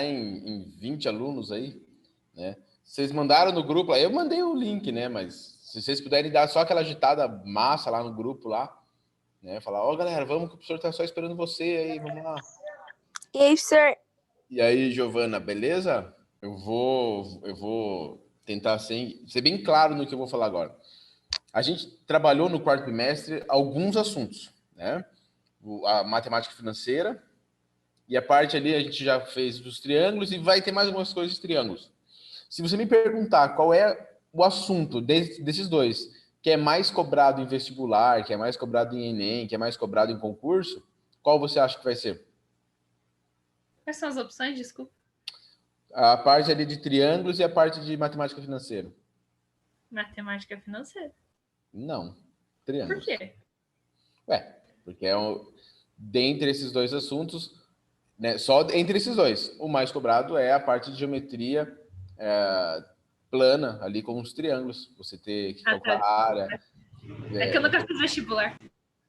em 20 alunos aí, né? Vocês mandaram no grupo, aí eu mandei o link, né? Mas se vocês puderem dar só aquela agitada massa lá no grupo lá, né? Falar, ó, galera, vamos que o professor tá só esperando você aí, vamos lá. E aí, professor? E aí, Giovana, beleza? Eu vou tentar ser bem claro no que eu vou falar agora. A gente trabalhou no quarto trimestre alguns assuntos, né? A matemática financeira, e a parte ali a gente já fez dos triângulos e vai ter mais algumas coisas de triângulos. Se você me perguntar qual é o assunto desses dois, que é mais cobrado em vestibular, que é mais cobrado em Enem, que é mais cobrado em concurso, qual você acha que vai ser? Quais são as opções? Desculpa. A parte ali de triângulos e a parte de matemática financeira. Matemática financeira. Não, triângulos. Por quê? Ué, porque dentre esses dois assuntos, né, só entre esses dois, o mais cobrado é a parte de geometria plana, ali com os triângulos. Você ter que calcular a área. É que eu nunca fiz vestibular.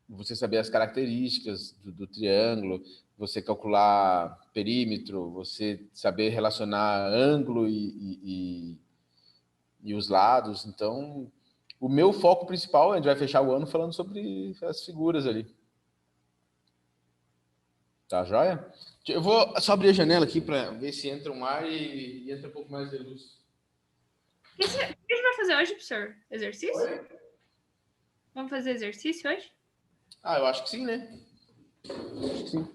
Você saber as características do triângulo, você calcular perímetro, você saber relacionar ângulo e os lados. Então, o meu foco principal, a gente vai fechar o ano falando sobre as figuras ali. Tá joia? Eu vou só abrir a janela aqui para ver se entra um ar e entra um pouco mais de luz. O que a gente vai fazer hoje, professor? Exercício? Oi? Vamos fazer exercício hoje? Ah, eu acho que sim, né? Acho que sim.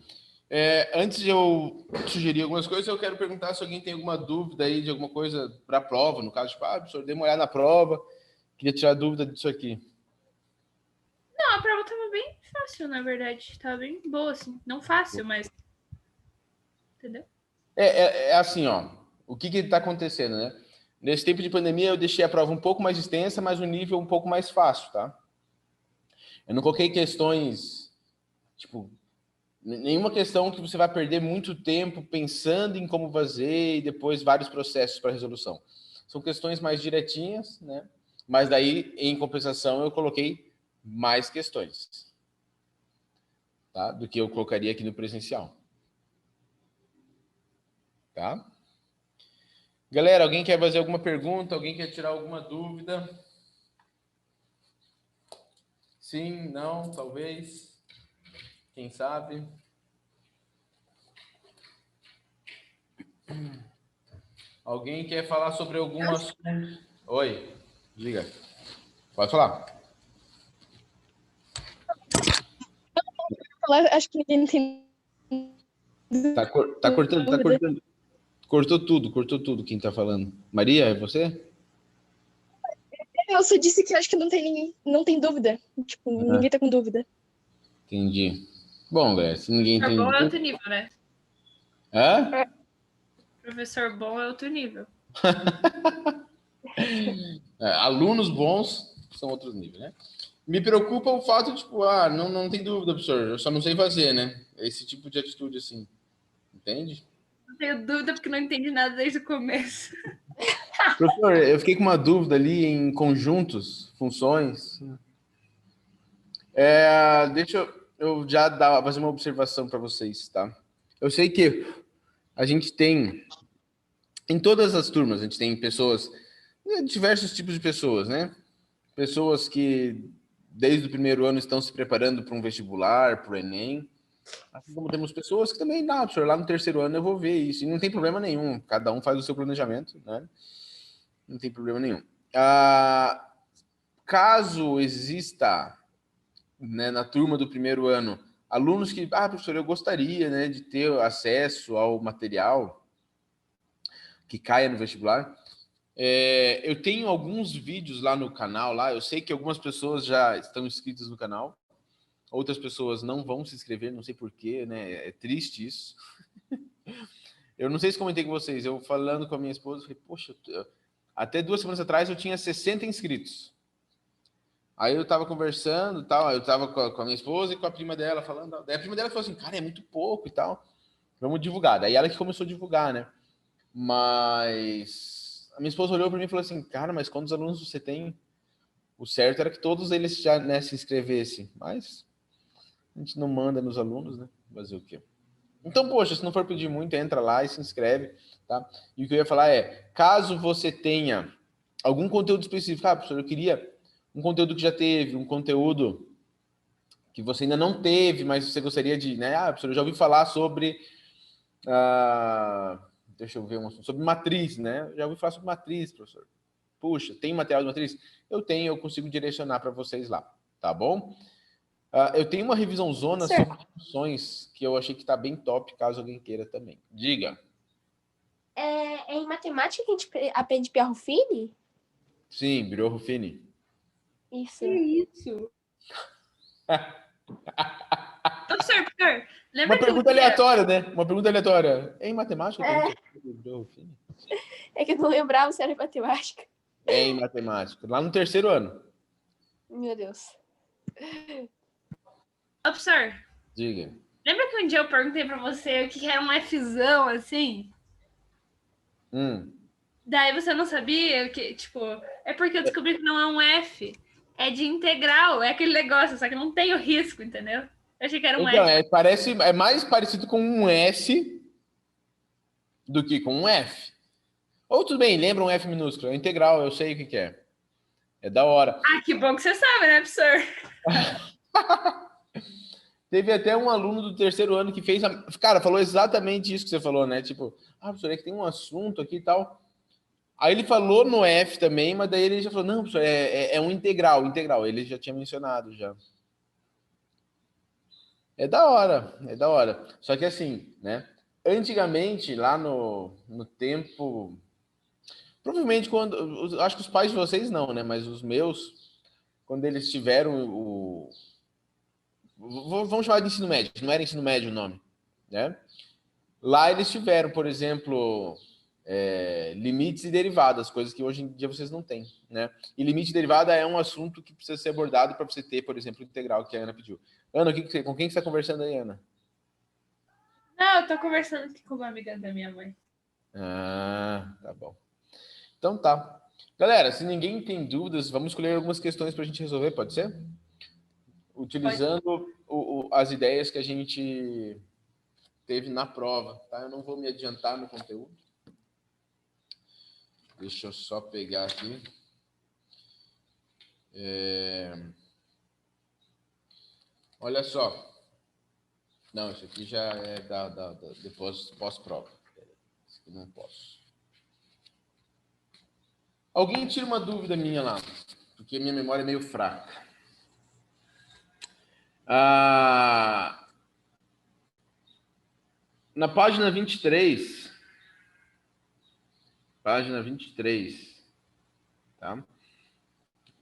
Antes de eu sugerir algumas coisas, eu quero perguntar se alguém tem alguma dúvida aí de alguma coisa para a prova, no caso, tipo, professor, dei uma olhada na prova, queria tirar dúvida disso aqui. Não, a prova estava bem fácil, na verdade. Estava bem boa, assim. Não fácil, mas... Entendeu? É assim, ó. O que está acontecendo, né? Nesse tempo de pandemia, eu deixei a prova um pouco mais extensa, mas o nível um pouco mais fácil, tá? Eu não coloquei questões, tipo, nenhuma questão que você vai perder muito tempo pensando em como fazer e depois vários processos para resolução. São questões mais diretinhas, né? Mas daí, em compensação, eu coloquei mais questões, tá? Do que eu colocaria aqui no presencial. Tá? Galera, alguém quer fazer alguma pergunta? Alguém quer tirar alguma dúvida? Sim, não, talvez. Quem sabe? Alguém quer falar sobre algum assunto? Oi, diga. Pode falar. Acho que ninguém tem. Tá cortando, tá cortando. Cortou tudo quem tá falando. Maria, é você? Eu só disse que acho que não tem ninguém, não tem dúvida. Tipo, ninguém tá com dúvida. Entendi. Bom, galera, se ninguém tem Professor bom é outro dúvida... nível, né? Hã? Professor bom é outro nível. Alunos bons são outros níveis, né? Me preocupa o fato de, tipo, não tem dúvida, professor, eu só não sei fazer, né? Esse tipo de atitude, assim. Entende? Não tenho dúvida porque não entendi nada desde o começo. Professor, eu fiquei com uma dúvida ali em conjuntos, funções. Deixa eu já fazer uma observação para vocês, tá? Eu sei que a gente tem, em todas as turmas, a gente tem pessoas, diversos tipos de pessoas, né? Pessoas que desde o primeiro ano estão se preparando para um vestibular, para o Enem. Assim como temos pessoas que também, professor, lá no terceiro ano eu vou ver isso. E não tem problema nenhum, cada um faz o seu planejamento, né? Não tem problema nenhum. Caso exista, né, na turma do primeiro ano, alunos que, professor, eu gostaria, né, de ter acesso ao material que caia no vestibular. Eu tenho alguns vídeos lá no canal, lá. Eu sei que algumas pessoas já estão inscritas no canal, outras pessoas não vão se inscrever, não sei porquê, né? É triste isso. Eu não sei se comentei com vocês, eu falando com a minha esposa, falei, poxa, até 2 semanas atrás eu tinha 60 inscritos. Aí eu tava conversando, tal, eu tava com a minha esposa e com a prima dela falando. Daí a prima dela falou assim, cara, é muito pouco e tal. Vamos divulgar. Daí ela que começou a divulgar, né? Mas a minha esposa olhou para mim e falou assim, cara, mas quantos alunos você tem? O certo era que todos eles já, né, se inscrevessem. Mas a gente não manda nos alunos, né? Fazer o quê? Então, poxa, se não for pedir muito, entra lá e se inscreve, tá? E o que eu ia falar é, caso você tenha algum conteúdo específico, professor, eu queria um conteúdo que já teve, um conteúdo que você ainda não teve, mas você gostaria de, né? Professor, eu já ouvi falar sobre, deixa eu ver um assunto, sobre matriz, né? Já ouvi falar sobre matriz, professor. Puxa, tem material de matriz? Eu tenho, eu consigo direcionar para vocês lá, tá bom? Eu tenho uma revisão zona sobre funções que eu achei que está bem top, caso alguém queira também. Diga. É em matemática que a gente aprende Pierre Ruffini? Sim, Birol Ruffini. Isso. Que isso? Professor, lembra Uma que pergunta aleatória, né? Uma pergunta aleatória. Em matemática que a gente aprende Birol Ruffini? É que eu não lembrava se era em matemática. É em matemática. Lá no terceiro ano. Meu Deus. Professor, Diga. lembra que um dia eu perguntei pra você o que era um Fzão, assim? Daí você não sabia que, tipo, é porque eu descobri que não é um F. É de integral, é aquele negócio, só que não tem o risco, entendeu? Eu achei que era um Então, F. é mais parecido com um S do que com um F. Ou tudo bem, lembra um F minúsculo, é integral, eu sei o que é. É da hora. Ah, que bom que você sabe, né, professor? Teve até um aluno do terceiro ano que fez. Cara, falou exatamente isso que você falou, né? Tipo, professor, é que tem um assunto aqui e tal. Aí ele falou no F também, mas daí ele já falou: não, professor, é um integral, integral. Ele já tinha mencionado já. É da hora, é da hora. Só que assim, né? Antigamente, lá no tempo. Provavelmente quando. Acho que os pais de vocês não, né? Mas os meus, quando eles tiveram o. Vamos chamar de ensino médio, não era ensino médio o nome, né? Lá eles tiveram, por exemplo, limites e derivadas, coisas que hoje em dia vocês não têm, né? E limite e derivada é um assunto que precisa ser abordado para você ter, por exemplo, o integral que a Ana pediu. Ana, com quem você está conversando aí, Ana? Não, eu tô conversando aqui com uma amiga da minha mãe. Tá bom. Então tá. Galera, se ninguém tem dúvidas, vamos escolher algumas questões para a gente resolver, pode ser? Utilizando as ideias que a gente teve na prova, tá? Eu não vou me adiantar no conteúdo. Deixa eu só pegar aqui. Olha só. Não, isso aqui já é depois pós-prova. Isso aqui não posso. Alguém tira uma dúvida minha lá, porque minha memória é meio fraca. Na página 23, tá?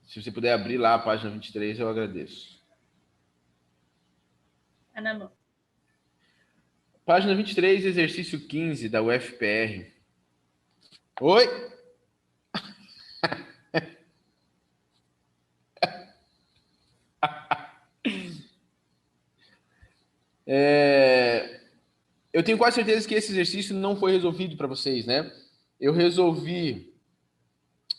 Se você puder abrir lá a página 23, eu agradeço. É na mão. Página 23, exercício 15 da UFPR. Oi? Eu tenho quase certeza que esse exercício não foi resolvido para vocês, né? Eu resolvi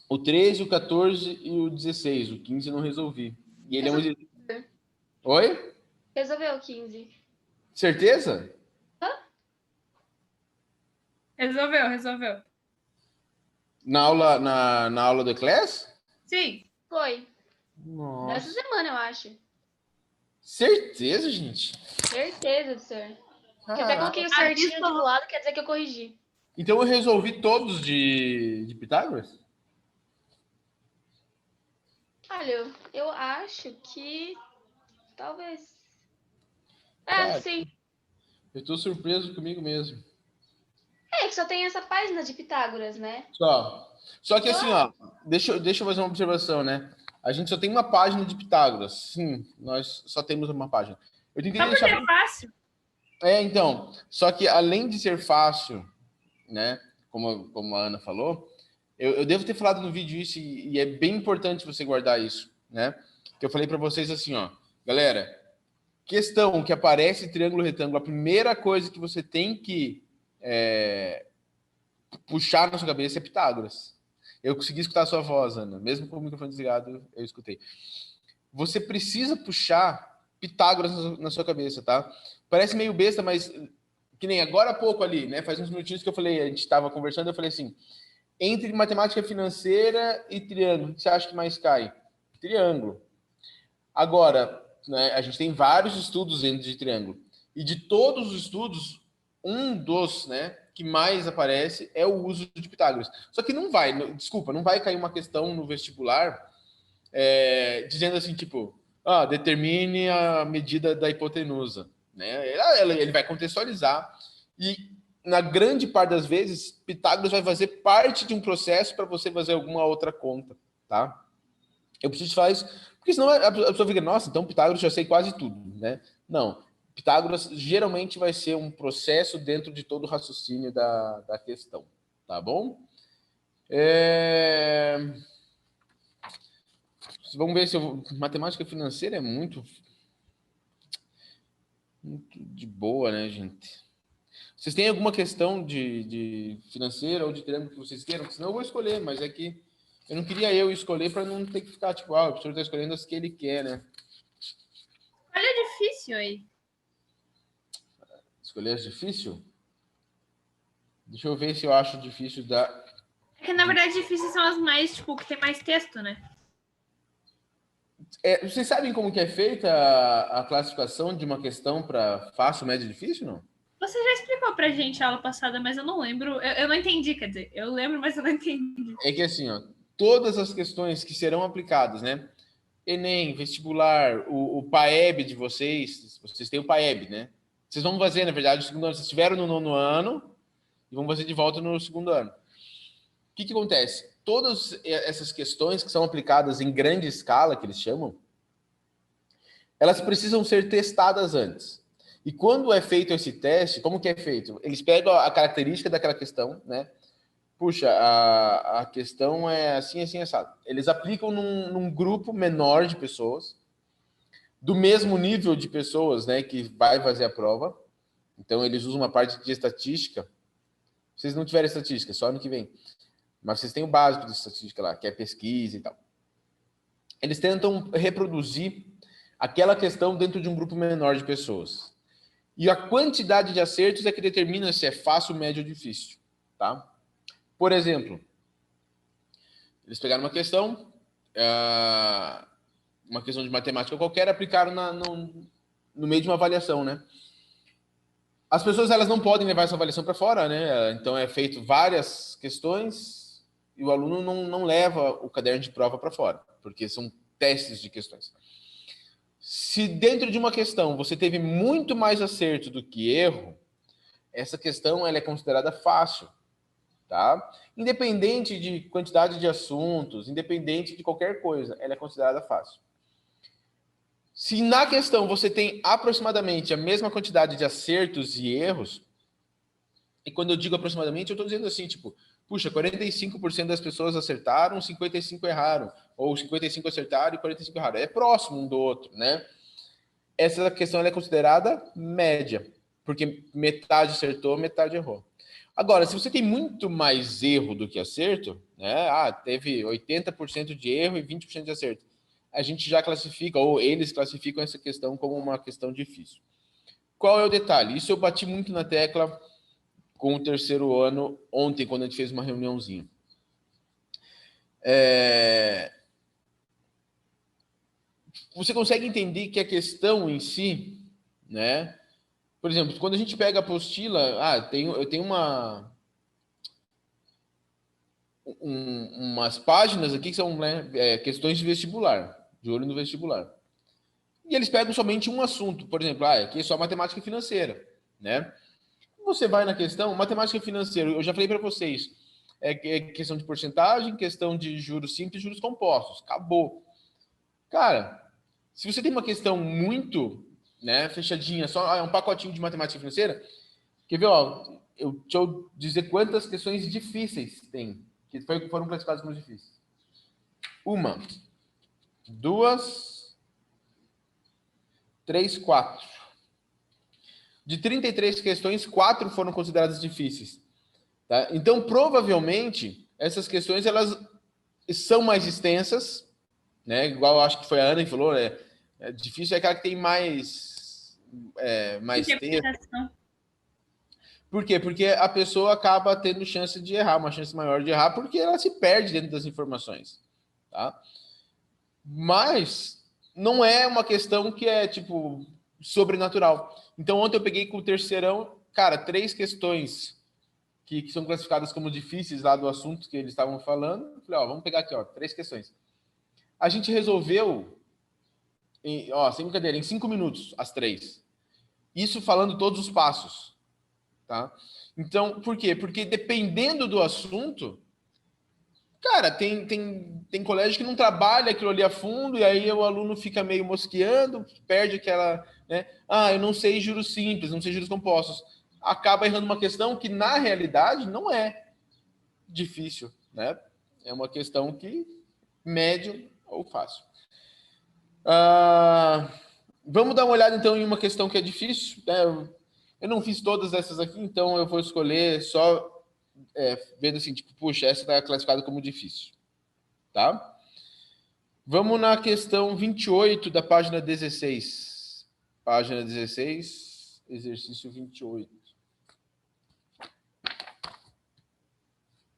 o 13, o 14 e o 16. O 15 eu não resolvi. E ele é um exercício... Oi? Resolveu o 15. Certeza? Resolveu. Na aula do Eclass? Sim. Foi. Nossa. Nessa semana, eu acho. Certeza, gente? Certeza, professor. Porque eu até coloquei o certinho aqui do lado, quer dizer que eu corrigi. Então eu resolvi todos de Pitágoras? Olha, eu acho que... Talvez. Cara, Sim. eu tô surpreso comigo mesmo. É que só tem essa página de Pitágoras, né? Só que assim, ó, deixa eu fazer uma observação, né? A gente só tem uma página de Pitágoras. Sim, nós só temos uma página. Eu tentei Só porque deixar... é fácil. Então, só que além de ser fácil, né? Como a Ana falou, eu devo ter falado no vídeo isso e é bem importante você guardar isso, né? Que eu falei para vocês assim, ó, galera, questão que aparece triângulo retângulo, a primeira coisa que você tem que puxar na sua cabeça é Pitágoras. Eu consegui escutar a sua voz, Ana, mesmo com o microfone desligado, eu escutei. Você precisa puxar Pitágoras na sua cabeça, tá? Parece meio besta, mas que nem agora há pouco ali, né? Faz uns minutinhos que eu falei, a gente estava conversando, eu falei assim, entre matemática financeira e triângulo, o que você acha que mais cai? Triângulo. Agora, né, a gente tem vários estudos dentro de triângulo. E de todos os estudos, um dos, né, que mais aparece é o uso de Pitágoras. Só que não vai, não vai cair uma questão no vestibular dizendo assim, tipo, determine a medida da hipotenusa. Né? Ele vai contextualizar. E, na grande parte das vezes, Pitágoras vai fazer parte de um processo para você fazer alguma outra conta. Tá? Eu preciso falar isso, porque senão a pessoa fica, nossa, então Pitágoras já sei quase tudo. Né? Não. Pitágoras geralmente vai ser um processo dentro de todo o raciocínio da questão. Tá bom? Vamos ver se matemática financeira é muito de boa, né, gente? Vocês têm alguma questão de financeira ou de triângulo que vocês queiram? Senão eu vou escolher, mas é que eu não queria eu escolher para não ter que ficar tipo, o professor está escolhendo as que ele quer, né? Olha, difícil aí. Escolher as difícil? Deixa eu ver se eu acho difícil da... É que, na verdade, difíceis são as mais, tipo, que tem mais texto, né? Vocês sabem como que é feita a classificação de uma questão para fácil, médio e difícil, não? Você já explicou pra gente a aula passada, mas eu não lembro. Eu não entendi, quer dizer, eu lembro, mas eu não entendi. É que assim, todas as questões que serão aplicadas, né? Enem, vestibular, o PAEB de vocês têm o PAEB, né? Vocês vão fazer, na verdade, o segundo ano. Vocês estiveram no 9º ano e vão fazer de volta no 2º ano. O que acontece? Todas essas questões que são aplicadas em grande escala, que eles chamam, elas precisam ser testadas antes. E quando é feito esse teste, como que é feito? Eles pegam a característica daquela questão, né? Puxa, a questão é assim, assim, assado. Eles aplicam num grupo menor de pessoas, do mesmo nível de pessoas, né, que vai fazer a prova. Então, eles usam uma parte de estatística. Vocês não tiveram estatística, só ano que vem. Mas vocês têm o básico de estatística lá, que é pesquisa e tal. Eles tentam reproduzir aquela questão dentro de um grupo menor de pessoas. E a quantidade de acertos é que determina se é fácil, médio ou difícil. Tá? Por exemplo, eles pegaram uma questão de matemática qualquer, aplicaram no meio de uma avaliação, né? As pessoas elas não podem levar essa avaliação para fora, né? Então é feito várias questões e o aluno não leva o caderno de prova para fora, porque são testes de questões. Se dentro de uma questão você teve muito mais acerto do que erro, essa questão ela é considerada fácil, tá? Independente de quantidade de assuntos, independente de qualquer coisa, ela é considerada fácil. Se na questão você tem aproximadamente a mesma quantidade de acertos e erros, e quando eu digo aproximadamente, eu estou dizendo assim, tipo, puxa, 45% das pessoas acertaram, 55% erraram, ou 55% acertaram e 45% erraram. É próximo um do outro, né? Essa questão ela é considerada média, porque metade acertou, metade errou. Agora, se você tem muito mais erro do que acerto, né? Teve 80% de erro e 20% de acerto. A gente já classifica, ou eles classificam essa questão como uma questão difícil. Qual é o detalhe? Isso eu bati muito na tecla com o 3º ano ontem, quando a gente fez uma reuniãozinha. Você consegue entender que a questão em si, né? Por exemplo, quando a gente pega a apostila, eu tenho umas páginas aqui que são, né, questões de vestibular, de olho no vestibular. E eles pegam somente um assunto, por exemplo, aqui é só matemática financeira, né? Você vai na questão, matemática financeira, eu já falei para vocês, é questão de porcentagem, questão de juros simples, juros compostos, acabou. Cara, se você tem uma questão muito, né, fechadinha, só um pacotinho de matemática financeira, quer ver, deixa eu dizer quantas questões difíceis tem, que foram classificadas como difíceis. 1, 2, 3, 4. De 33 questões, 4 foram consideradas difíceis. Tá? Então, provavelmente, essas questões elas são mais extensas, né? Igual eu acho que foi a Ana que falou, difícil é aquela que tem mais texto. Por quê? Porque a pessoa acaba tendo chance de errar, uma chance maior de errar, porque ela se perde dentro das informações, tá? Mas não é uma questão que é, tipo, sobrenatural. Então, ontem eu peguei com o terceirão, cara, 3 questões que são classificadas como difíceis lá do assunto que eles estavam falando. Falei, ó, vamos pegar aqui, ó, 3 questões. A gente resolveu, sem brincadeira, em 5 minutos, as 3. Isso falando todos os passos, tá? Então, por quê? Porque dependendo do assunto, cara, tem colégio que não trabalha aquilo ali a fundo, e aí o aluno fica meio mosqueando, perde aquela, né? Ah, eu não sei juros simples, não sei juros compostos. Acaba errando uma questão que, na realidade, não é difícil, né? É uma questão que médio ou fácil. Vamos dar uma olhada, então, em uma questão que é difícil, né? Eu não fiz todas essas aqui, então eu vou escolher só vendo assim, tipo, puxa, essa está classificada como difícil, tá? Vamos na questão 28 da página 16. Página 16, exercício 28.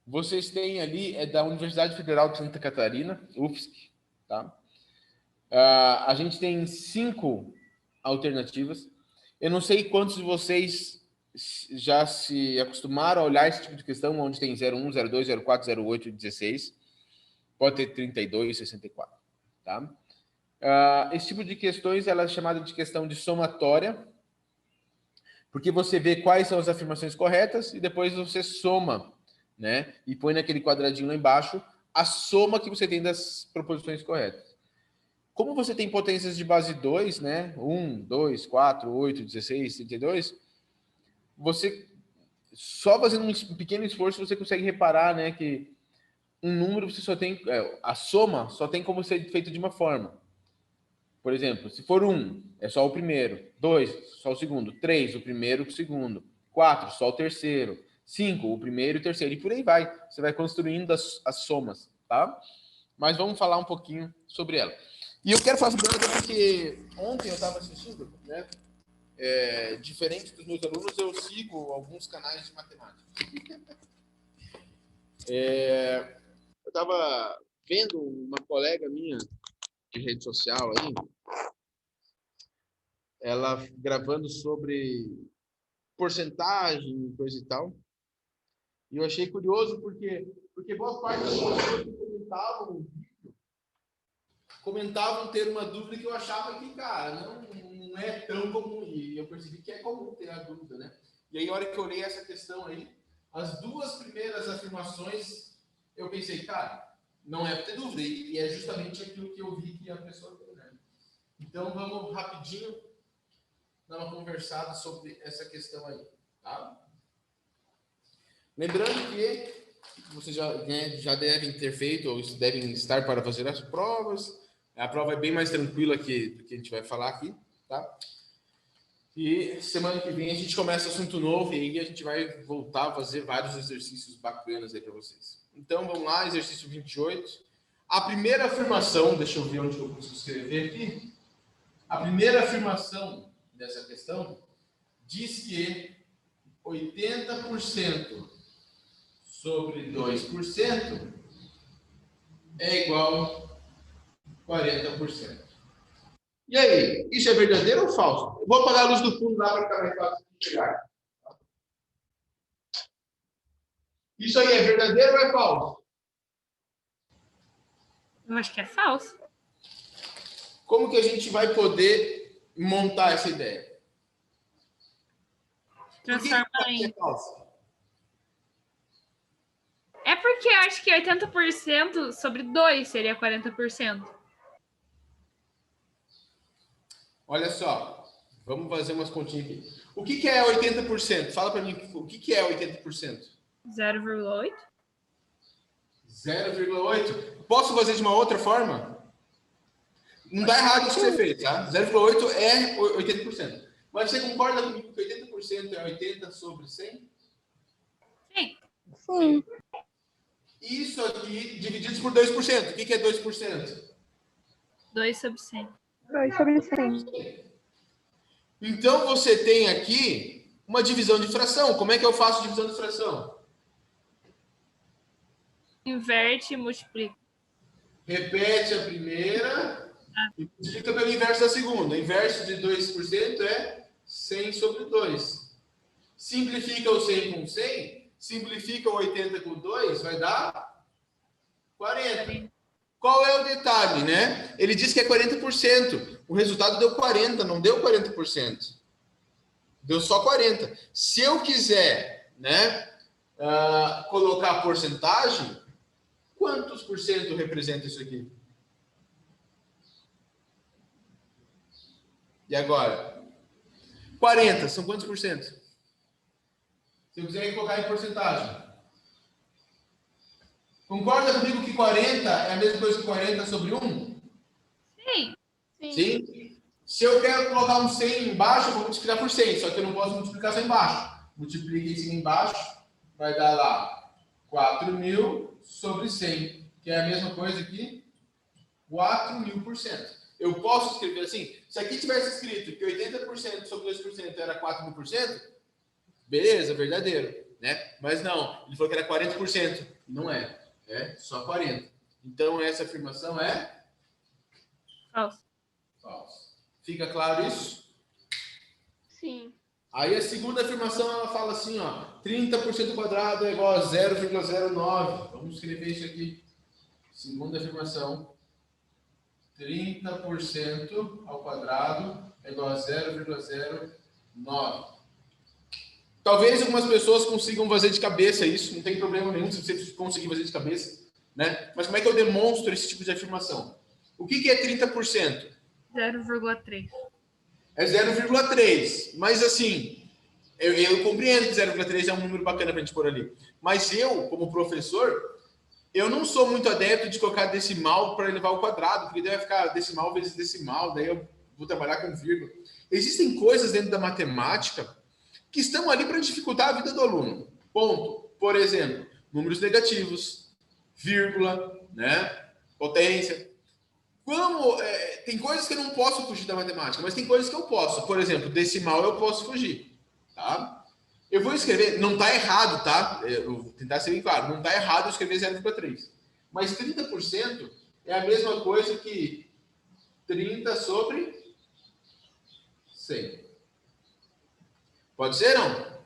Vocês têm ali, é da Universidade Federal de Santa Catarina, UFSC, tá? A gente tem 5 alternativas. Eu não sei quantos de vocês já se acostumaram a olhar esse tipo de questão, onde tem 01, 02, 04, 08 e 16. Pode ter 32, 64, tá? Esse tipo de questões, ela é chamada de questão de somatória, porque você vê quais são as afirmações corretas e depois você soma, né? E põe naquele quadradinho lá embaixo a soma que você tem das proposições corretas. Como você tem potências de base 2, né? 1, 2, 4, 8, 16, 32, você só fazendo um pequeno esforço você consegue reparar, né, que um número você só tem, a soma só tem como ser feita de uma forma. Por exemplo, se for 1, é só o primeiro, 2, só o segundo, 3, o primeiro e o segundo, 4, só o terceiro, 5, o primeiro e o terceiro, e por aí vai. Você vai construindo as somas, tá? Mas vamos falar um pouquinho sobre ela. E eu quero falar sobre ela porque ontem eu estava assistindo, né? Diferente dos meus alunos, eu sigo alguns canais de matemática. Eu estava vendo uma colega minha de rede social aí, ela gravando sobre porcentagem, coisa e tal. E eu achei curioso porque boa parte das pessoas que comentavam ter uma dúvida que eu achava que, cara, não é tão comum. E eu percebi que é comum ter a dúvida, né? E aí, na hora que eu olhei essa questão aí, as 2 primeiras afirmações, eu pensei, cara, não é para ter dúvida. E é justamente aquilo que eu vi que a pessoa tem, né? Então, vamos rapidinho dar uma conversada sobre essa questão aí, tá? Lembrando que vocês já devem ter feito ou devem estar para fazer as provas. A prova é bem mais tranquila do que a gente vai falar aqui, tá? E semana que vem a gente começa assunto novo e aí a gente vai voltar a fazer vários exercícios bacanas aí para vocês. Então, vamos lá, exercício 28. A primeira afirmação, deixa eu ver onde eu consigo escrever aqui. A primeira afirmação dessa questão diz que 80% sobre 2% é igual a 40%. E aí, isso é verdadeiro ou falso? Eu vou apagar a luz do fundo lá para ficar mais fácil de chegar. Isso aí é verdadeiro ou é falso? Eu acho que é falso. Como que a gente vai poder montar essa ideia? Transformar em... É falso? É porque eu acho que 80% sobre 2 seria 40%. Olha só, vamos fazer umas continhas aqui. O que é 80%? Fala para mim o que é 80%. 0,8. 0,8. Posso fazer de uma outra forma? Não dá errado isso que você fez, tá? 0,8 é 80%. Mas você concorda comigo que 80% é 80 sobre 100? Sim. Sim. Isso aqui divididos por 2%. O que é 2%? 2 sobre 100. 2 sobre 100. Então, você tem aqui uma divisão de fração. Como é que eu faço divisão de fração? Inverte e multiplica. Repete a primeira e multiplica pelo inverso da segunda. O inverso de 2% é 100 sobre 2. Simplifica o 100 com 100, simplifica o 80 com 2, vai dar 40. Qual é o detalhe, né? Ele diz que é 40%. O resultado deu 40, não deu 40%. Deu só 40. Se eu quiser, né, colocar a porcentagem, quantos por cento representa isso aqui? E agora? 40, são quantos por cento? Se eu quiser colocar em porcentagem. Concorda comigo que 40 é a mesma coisa que 40 sobre 1? Sim. Sim? Se eu quero colocar um 100 embaixo, eu vou multiplicar por 100, só que eu não posso multiplicar só embaixo. Multiplica em cima e embaixo, vai dar lá 4.000 sobre 100, que é a mesma coisa que 4.000%. Eu posso escrever assim? Se aqui tivesse escrito que 80% sobre 2% era 4.000%, beleza, verdadeiro, né? Mas não, ele falou que era 40%. Não é. É só 40%. Então, essa afirmação é? Falso. Falso. Fica claro isso? Sim. Aí a segunda afirmação, ela fala assim, ó, 30% quadrado é igual a 0,09. Vamos escrever isso aqui. Segunda afirmação, 30% ao quadrado é igual a 0,09. Talvez algumas pessoas consigam fazer de cabeça isso, não tem problema nenhum se você conseguir fazer de cabeça, né? Mas como é que eu demonstro esse tipo de afirmação? O que é 30%? 0,3. É 0,3. Mas assim, eu compreendo que 0,3 é um número bacana para a gente pôr ali. Mas eu, como professor, eu não sou muito adepto de colocar decimal para elevar ao quadrado, porque daí vai ficar decimal vezes decimal, daí eu vou trabalhar com vírgula. Existem coisas dentro da matemática que estão ali para dificultar a vida do aluno. Ponto. Por exemplo, números negativos, vírgula, né? Potência. Tem coisas que eu não posso fugir da matemática, mas tem coisas que eu posso. Por exemplo, decimal eu posso fugir. Tá? Eu vou escrever, não está errado, tá? Eu vou tentar ser bem claro, não está errado eu escrever 0,3. Mas 30% é a mesma coisa que 30 sobre 100. Pode ser, não?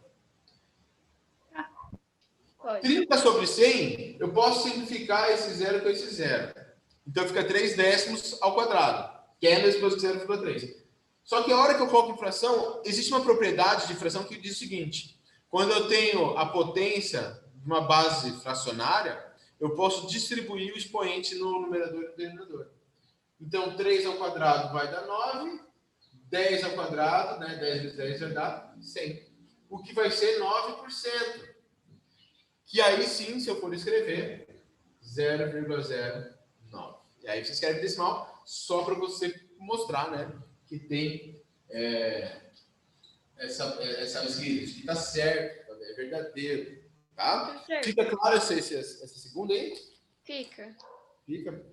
Pode. 30 sobre 100, eu posso simplificar esse zero com esse zero. Então fica 3 décimos ao quadrado, que é a mesma coisa que 0,3. Só que a hora que eu coloco em fração, existe uma propriedade de fração que diz o seguinte: quando eu tenho a potência de uma base fracionária, eu posso distribuir o expoente no numerador e no denominador. Então 3 ao quadrado vai dar 9, 10 ao quadrado, né? 10 vezes 10 vai dar 100. O que vai ser 9%. Que aí sim, se eu for escrever, 0,09. E aí você escreve decimal só para você mostrar, né? Que tem essa escrita, que está certo, é verdadeiro. Tá? Certo. Fica claro essa segunda aí? Fica. Fica.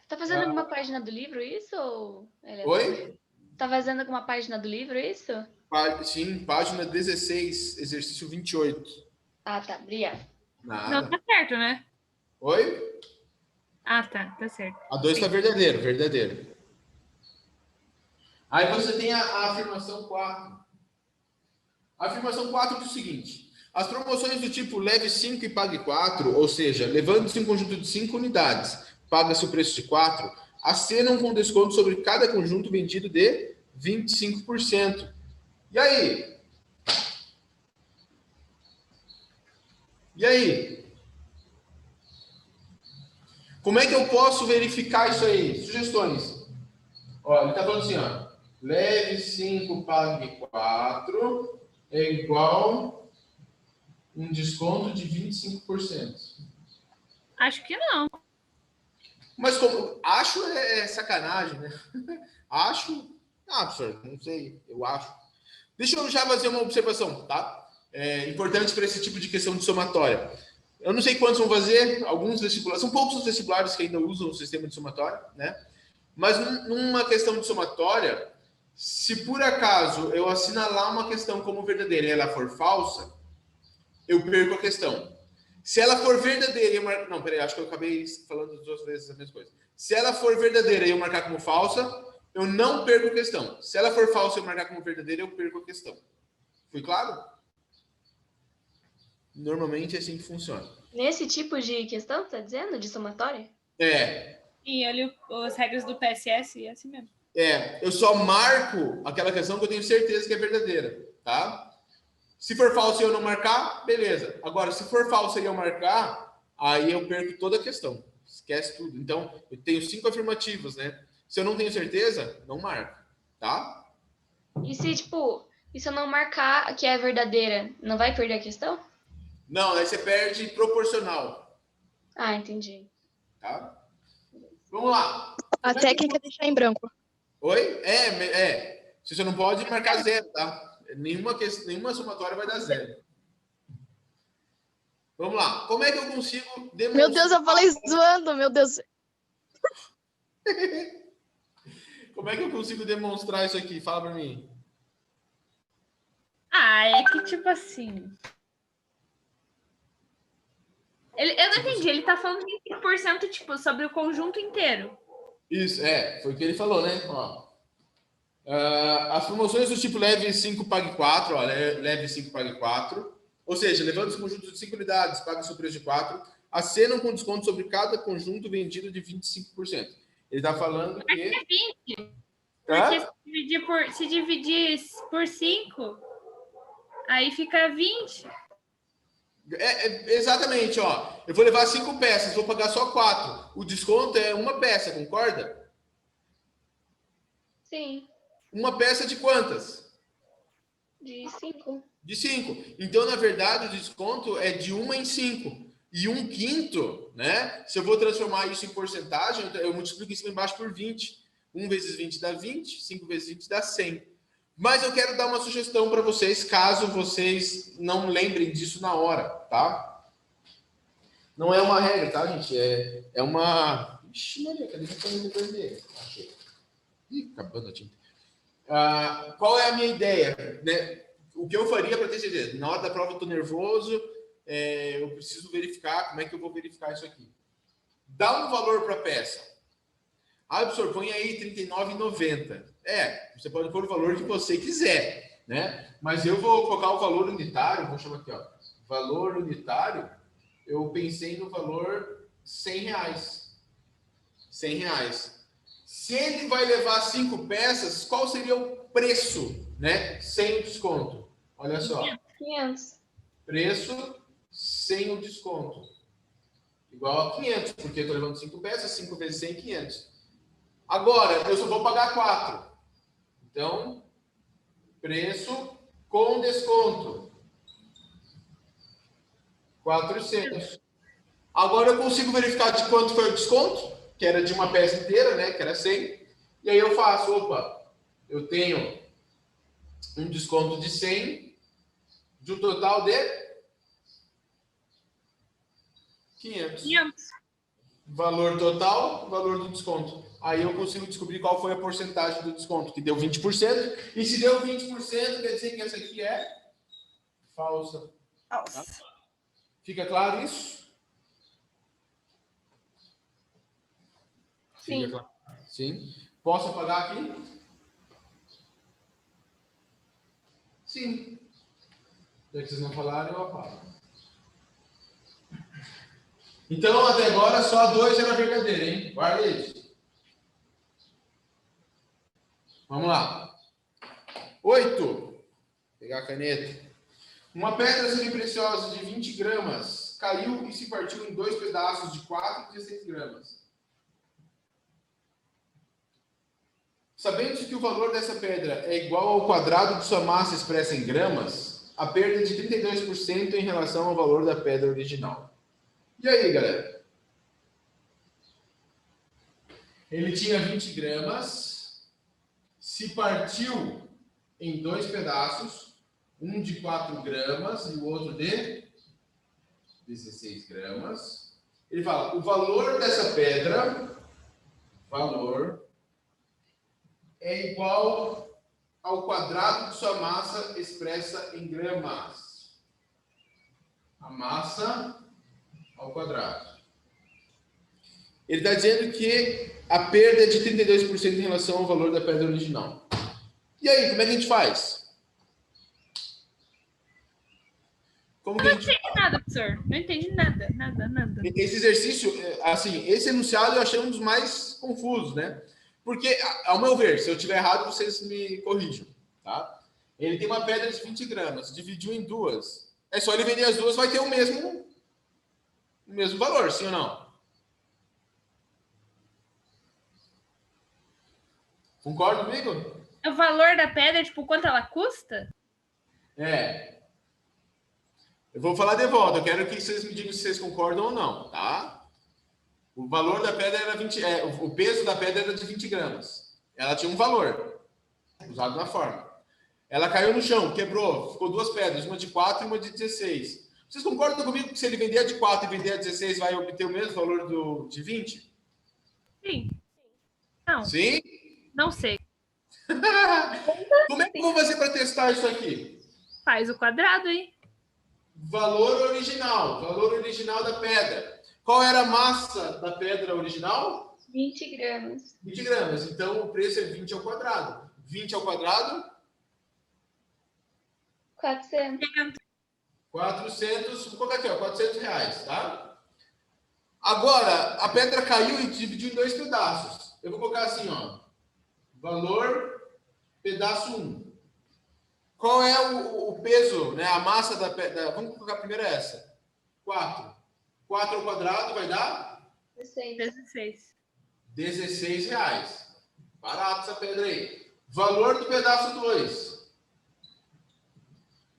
Tá fazendo alguma página do livro isso? Ou... Oi? Tá fazendo alguma página do livro isso? Sim, página 16, exercício 28. Ah, tá. Obrigada. Nada. Não, tá certo, né? Oi? Ah, tá certo. A 2 está verdadeiro. Aí você tem a afirmação 4. A afirmação 4 diz o seguinte: as promoções do tipo leve 5 e pague 4, ou seja, levando-se um conjunto de 5 unidades, paga-se o preço de 4, acenam com desconto sobre cada conjunto vendido de 25%. E aí? Como é que eu posso verificar isso aí? Sugestões. Ó, ele está falando assim, ó. Leve 5, pague 4 é igual um desconto de 25%. Acho que não. Mas como acho é sacanagem, né? Acho. Ah, professor, não sei. Eu acho. Deixa eu já fazer uma observação, tá? É importante para esse tipo de questão de somatória. Eu não sei quantos vão fazer, alguns vestibulares, são poucos os vestibulares que ainda usam o sistema de somatória, né? Mas numa questão de somatória, Se por acaso eu assinalar uma questão como verdadeira e ela for falsa, eu perco a questão. Se ela for verdadeira e eu marcar... Não, peraí, acho que eu acabei falando duas vezes a mesma coisa. Se ela for verdadeira e eu marcar como falsa, eu não perco a questão. Se ela for falsa e eu marcar como verdadeira, eu perco a questão. Fui claro? Normalmente é assim que funciona. Nesse tipo de questão, tá dizendo? De somatória? É. E olha as regras do PSS e é assim mesmo. Eu só marco aquela questão que eu tenho certeza que é verdadeira, tá? Se for falso e eu não marcar, beleza. Agora, se for falso e eu marcar, aí eu perco toda a questão. Esquece tudo. Então, eu tenho 5 afirmativos, né? Se eu não tenho certeza, não marco, tá? E se eu não marcar que é verdadeira, não vai perder a questão? Não, aí você perde proporcional. Ah, entendi. Tá? Vamos lá. A técnica é deixar em branco. Oi? Você não pode marcar 0, tá? Nenhuma somatória vai dar 0. Vamos lá. Como é que eu consigo demonstrar... Meu Deus, eu falei zoando, meu Deus. Como é que eu consigo demonstrar isso aqui? Fala pra mim. É que tipo assim... Eu não entendi, ele tá falando de 5%, tipo, sobre o conjunto inteiro. Isso, foi o que ele falou, né? Ó. As promoções do tipo leve 5 pague 4, ó, leve 5 pague 4, ou seja, levando os conjuntos de 5 unidades, pague seu preço de 4, acenam com desconto sobre cada conjunto vendido de 25%. Ele está falando que... É 20. Porque se dividir por 5, aí fica 20. Exatamente, ó. Eu vou levar 5 peças, vou pagar só 4. O desconto é uma peça, concorda? Sim. Uma peça de quantas? De 5. De 5. Então, na verdade, o desconto é de 1 em 5. E 1/5, né? Se eu vou transformar isso em porcentagem, eu multiplico em cima e embaixo por 20. 1 vezes 20 dá 20, 5 vezes 20 dá 100. Mas eu quero dar uma sugestão para vocês, caso vocês não lembrem disso na hora, tá? Não é uma regra, tá, gente? É uma... Ixi, Maria, cadê o vermelho? Achei. Ih, acabando a tinta. Qual é a minha ideia, né? O que eu faria para ter certeza? Na hora da prova eu tô nervoso, eu preciso verificar. Como é que eu vou verificar isso aqui? Dá um valor para a peça. Professor, põe aí R$39,90. Você pode pôr o valor que você quiser, né? Mas eu vou colocar o valor unitário, vou chamar aqui, ó. Valor unitário, eu pensei no valor R$100. R$100. Se ele vai levar 5 peças, qual seria o preço, né? Sem o desconto. Olha só. 500. Preço sem o desconto. Igual a 500, porque eu estou levando 5 peças, 5 vezes 100, 500. Agora, eu só vou pagar 4. Então, preço com desconto. 400. Agora eu consigo verificar de quanto foi o desconto, que era de uma peça inteira, né? Que era 100. E aí eu faço, eu tenho um desconto de 100, de um total de 500. Valor total, valor do desconto. Aí eu consigo descobrir qual foi a porcentagem do desconto, que deu 20%. E se deu 20%, quer dizer que essa aqui é falsa. Tá? Fica claro isso? Sim. Fica claro. Sim. Posso apagar aqui? Sim. Já que vocês não falaram, eu apago. Então, até agora, só a 2 era verdadeira, hein? Guarda isso. Vamos lá. 8. Vou pegar a caneta. Uma pedra semipreciosa de 20 gramas caiu e se partiu em 2 pedaços de 4 e 16 gramas. Sabendo que o valor dessa pedra é igual ao quadrado de sua massa expressa em gramas, a perda é de 32% em relação ao valor da pedra original. E aí, galera? Ele tinha 20 gramas, se partiu em 2 pedaços, um de 4 gramas e o outro de 16 gramas. Ele fala, o valor dessa pedra, é igual ao quadrado de sua massa expressa em gramas. A massa ao quadrado. Ele está dizendo que a perda é de 32% em relação ao valor da pedra original. E aí, como é que a gente faz? Como que a gente Não entendi nada, professor. Não entendi nada. Esse exercício, assim, esse enunciado eu achei um dos mais confusos, né? Porque, ao meu ver, se eu estiver errado, vocês me corrijam, tá? Ele tem uma pedra de 20 gramas, dividiu em duas. É só ele vender as duas, vai ter o mesmo valor, sim ou não? Concorda comigo? O valor da pedra, tipo, quanto ela custa? É. Eu vou falar de volta, eu quero que vocês me digam se vocês concordam ou não, tá? O valor da pedra era 20, o peso da pedra era de 20 gramas. Ela tinha um valor, usado na forma. Ela caiu no chão, quebrou, ficou duas pedras, uma de 4 e uma de 16. Vocês concordam comigo que se ele vender a de 4 e vender a de 16, vai obter o mesmo valor de 20? Sim. Não. Sim? Não sei. Como é que eu vou fazer para testar isso aqui? Faz o quadrado, hein? Valor original da pedra. Qual era a massa da pedra original? 20 gramas. 20 gramas. Então, o preço é 20 ao quadrado. 20 ao quadrado? 400. 400, vou colocar aqui, ó, 400 reais, tá? Agora, a pedra caiu e dividiu em dois pedaços. Eu vou colocar assim, ó. Valor, pedaço 1. Qual é o peso, né? A massa da pedra? Vamos colocar primeiro essa. 4. 4 ao quadrado vai dar? 16. 16 reais. Barato essa pedra aí. Valor do pedaço 2.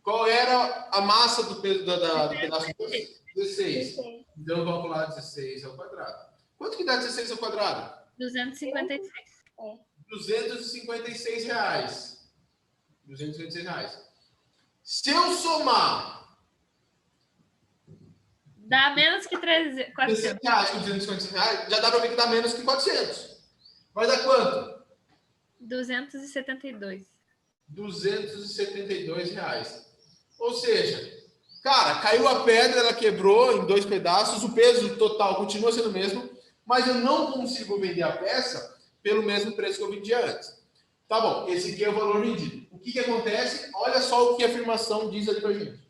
Qual era a massa do pedaço 2? 16. Então vamos calcular 16 ao quadrado. Quanto que dá 16 ao quadrado? 256. 256 reais. 256 reais. Se eu somar Dá menos que 400. 400 reais com 256 reais, já dá para ver que dá menos que 400. Vai dar quanto? 272. 272 reais. Ou seja, cara, caiu a pedra, ela quebrou em dois pedaços, o peso total continua sendo o mesmo, mas eu não consigo vender a peça pelo mesmo preço que eu vendia antes. Tá bom, esse aqui é o valor vendido. O que acontece? Olha só o que a afirmação diz ali pra gente.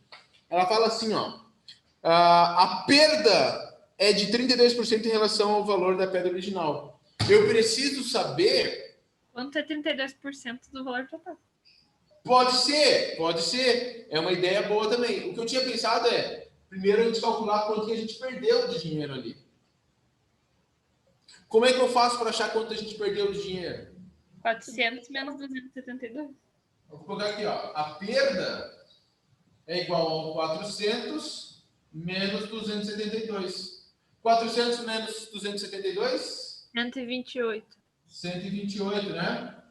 Ela fala assim, ó. A perda é de 32% em relação ao valor da pedra original. Eu preciso saber... Quanto é 32% do valor total? Pode ser. É uma ideia boa também. O que eu tinha pensado é, primeiro a gente calcular quanto que a gente perdeu de dinheiro ali. Como é que eu faço para achar quanto a gente perdeu de dinheiro? 400 menos 272. Vou colocar aqui, ó. A perda é igual ao 400 menos 272. 400 menos 272? 128. 128, né?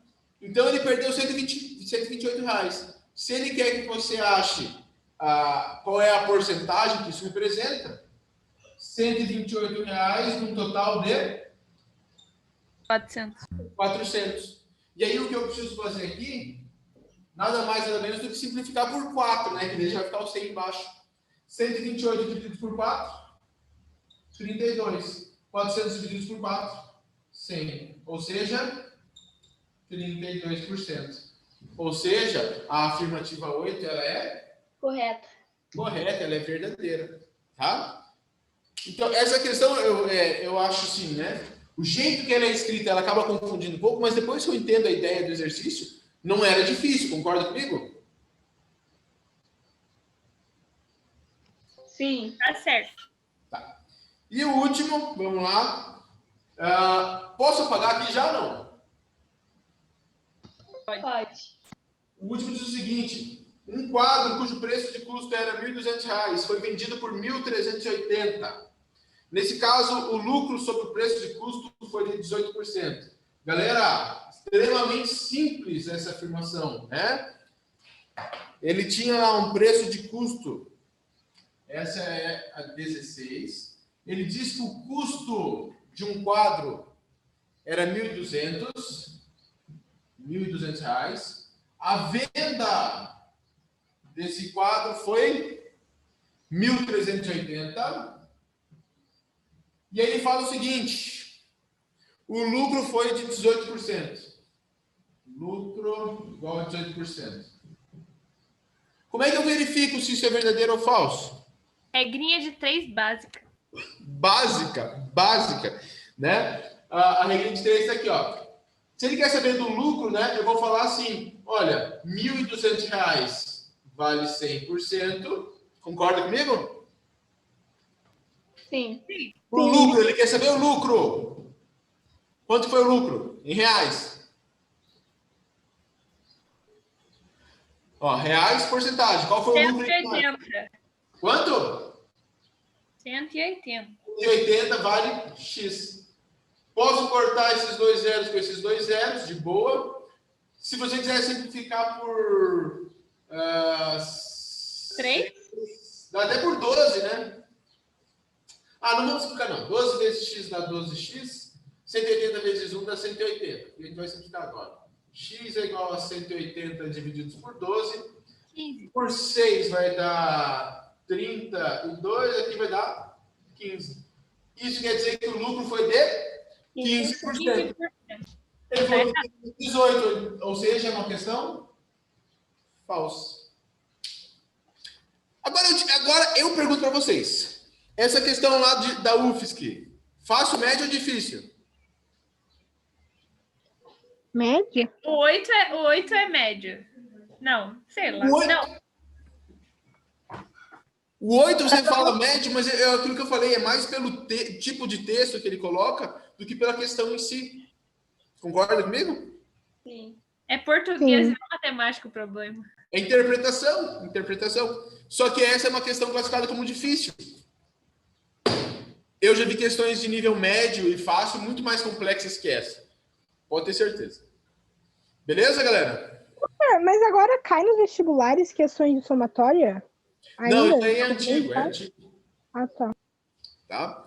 Então ele perdeu 128 reais. Se ele quer que você ache qual é a porcentagem que isso representa, 128 reais num total de 400. E aí o que eu preciso fazer aqui, nada mais nada menos do que simplificar por 4, né? Que daí já vai ficar o 100 embaixo. 128 dividido por 4, 32. 400 divididos por 4, 100. Ou seja, 32%. Ou seja, a afirmativa 8, ela é Correta, ela é verdadeira, tá? Então, essa questão, eu acho assim, né? O jeito que ela é escrita, ela acaba confundindo um pouco, mas depois que eu entendo a ideia do exercício, não era difícil, concorda comigo? sim. Tá certo. Tá. E o último, vamos lá. Posso apagar aqui já ou não? Pode. O último diz o seguinte: um quadro cujo preço de custo era R$ 1.200 foi vendido por R$ 1.380. Nesse caso, o lucro sobre o preço de custo foi de 18%. Galera, extremamente simples essa afirmação, né? Ele tinha lá um preço de custo, essa é a 16. Ele diz que o custo de um quadro era R$ 1.200. A venda desse quadro foi 1.380. E aí ele fala o seguinte: o lucro foi de 18%. Lucro igual a 18%. Como é que eu verifico se isso é verdadeiro ou falso? Regrinha de 3 básica. Básica, né? A regra de 3 está aqui, ó. Se ele quer saber do lucro, né? Eu vou falar assim: olha, R$ 1.200 vale 100%. Concorda comigo? Sim. O lucro, ele quer saber o lucro. Quanto foi o lucro? Em reais. Ó, reais, porcentagem. Qual foi o lucro? 180. Quanto? 180. 180 vale X. Posso cortar esses 2 zeros com esses 2 zeros, de boa. Se você quiser simplificar por 3? Dá até por 12, né? Não vamos simplificar não. 12 vezes X dá 12X. 180 vezes 1 dá 180. E a gente vai simplificar agora. X é igual a 180 divididos por 12. 15. Por 6 vai dar 32. Aqui vai dar 15. Isso quer dizer que o lucro foi de 15%. Ele falou que 18, ou seja, é uma questão falsa. Agora eu pergunto para vocês. Essa questão lá da UFSC, fácil, médio ou difícil? Média? O 8 é médio. Não, sei lá. O 8, Não. o 8 você fala médio, mas aquilo que eu falei é mais pelo tipo de texto que ele coloca do que pela questão em si. Concorda comigo? Sim. É português e Sim. não matemática o problema. É interpretação. Só que essa é uma questão classificada como difícil. Eu já vi questões de nível médio e fácil muito mais complexas que essa. Pode ter certeza. Beleza, galera? Mas agora cai nos vestibulares questões de somatória? Não, Ainda? isso aí é antigo. Ah, tá. Tá?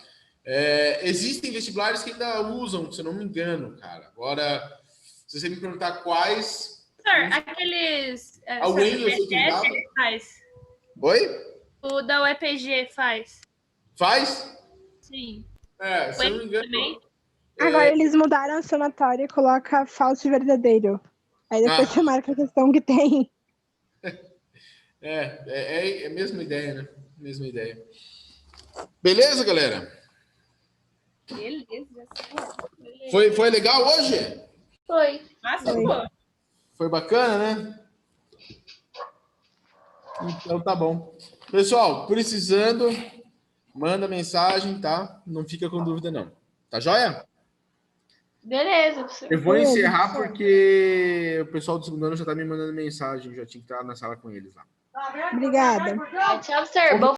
Existem vestibulares que ainda usam, se eu não me engano, cara. Agora, se você me perguntar quais... Senhor, aqueles... A UEM eu sei que dava. faz. Oi? O da UEPG faz. Faz? Sim. Se eu não me engano... Também. Agora eles mudaram a somatória e coloca falso e verdadeiro. Aí depois você marca a questão que tem. É a mesma ideia, né? Mesma ideia. Beleza, galera? Beleza. Foi legal hoje? Foi. Massa, Foi. pô. Foi bacana, né? Então tá bom. Pessoal, precisando, manda mensagem, tá? Não fica com dúvida, não. Tá joia? Beleza, professor. Eu vou encerrar porque o pessoal do segundo ano já tá me mandando mensagem. Já tinha que estar na sala com eles lá. Obrigada. Tchau, professor. Bom